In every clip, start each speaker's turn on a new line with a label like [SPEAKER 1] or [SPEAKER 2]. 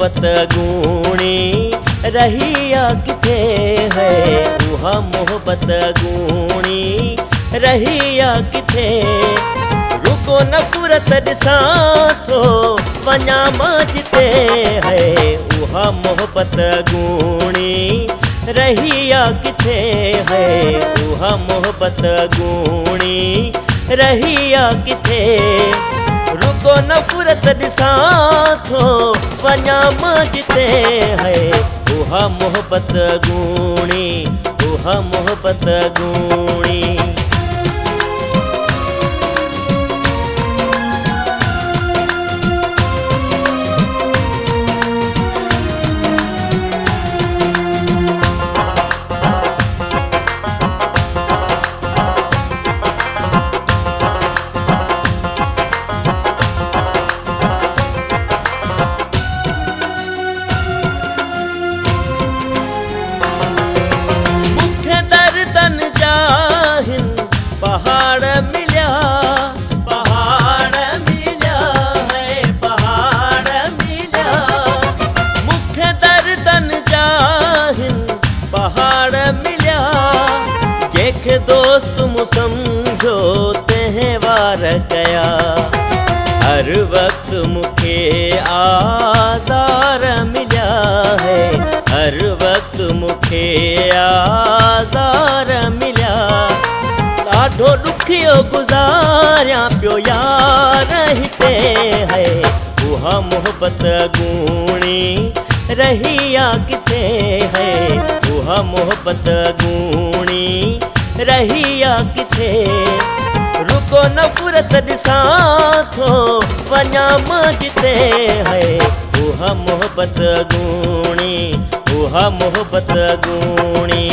[SPEAKER 1] मोहब्बत गूणी रही या किथे है। उहा मोहब्बत गूणी रही या किथे। रुको नफ़रत ॾिसां थो वञा मां जिते है। उहा मोहब्बत गूणी रही या किथे है। उहा मोहब्बत गूणी रही या किथे। रुको नफ़रत ॾिसां थो वञा मां जिते है। उहा मोहब्बत गूणी, उहा मोहब्बत गूणी। दोस्त मूं समझो तहेवार कया। हर वक्त मुखे आज़ार मिलिया है। हर वक्त मुखे आज़ार मिलिया। ॾाढो ॾुखियो गुज़ारियां पियो यार हिते है। उहा मोहब्बत गूणी रही या किथे है। उहा मोहब्बत गूणी रही या किथे। रुको नफ़रत ॾिसां थो वञा मां जिते है। उहा मोहब्बत गूणी, उहा मोहब्बत गूणी।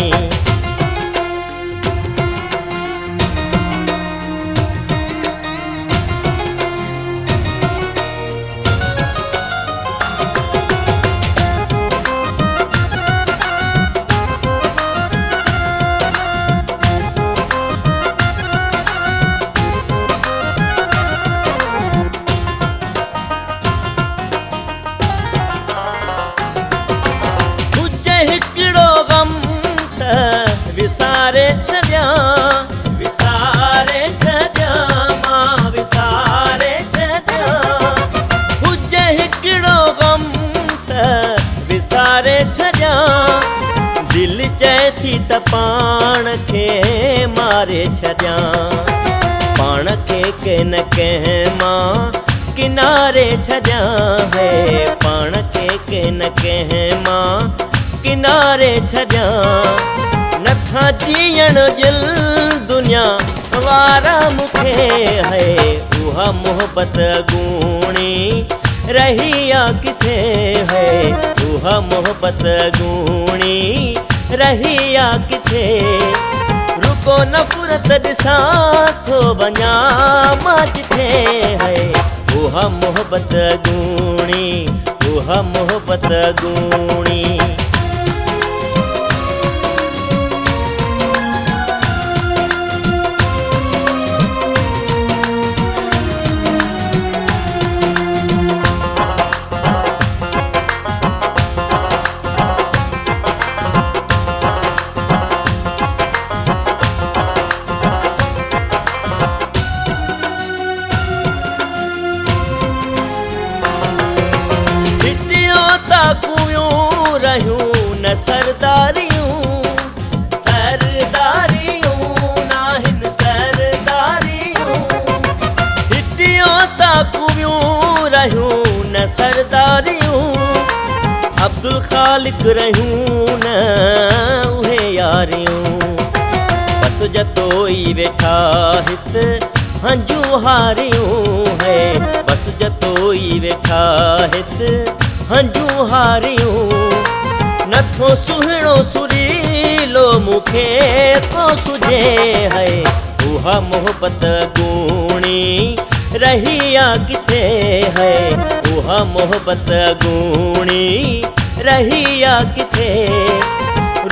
[SPEAKER 1] हिकिड़ो गम त विसारे छॾियां, विसारे छॾियां मां विसारे छॾियां। हुजे हिकिड़ो गम त विसारे छॾियां। दिलि चए थी त पाण खे मारे छॾियां। पाण खे कंहिं न कंहिं मां किनारे छॾियां है। पाण खे कंहिं न कंहिं मां किनारे छॾियां। नथा जीअण दिल दुनिया वारा मूंखे है। उहा मोहब्बत गूणी रही या किथे है। उहा मोहब्बत गूणी रही या किथे। रुको नफ़रत ॾिसां थो वञा मां जिथे है। उहा मोहब्बत गूणी, उहा मोहब्बत गूणी। न सरदारियूं, सरदारियूं नाहिन सरदारियूं। हिटियो ताकुवियूं रहियूं न सरदारियूं। अब्दुल ख़ालिक रहियूं न उहे यारियूं। बस जतोई वेठा हित हंजू हारियूं है। बस जतोई वेठा हित हंजू हारियूं। नथो सुहिणो सुरीलो मूंखे को सुझे है। उहा मोहब्बत गूणी रही या किथे है। उहा मोहब्बत गूणी रही या किथे।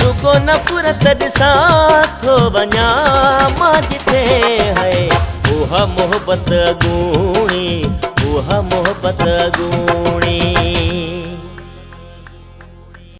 [SPEAKER 1] रुको नफ़रत ॾिसां थो वञा मां जिथे है। उहा मोहब्बत गूणी, उहा मोहब्बत गूणी।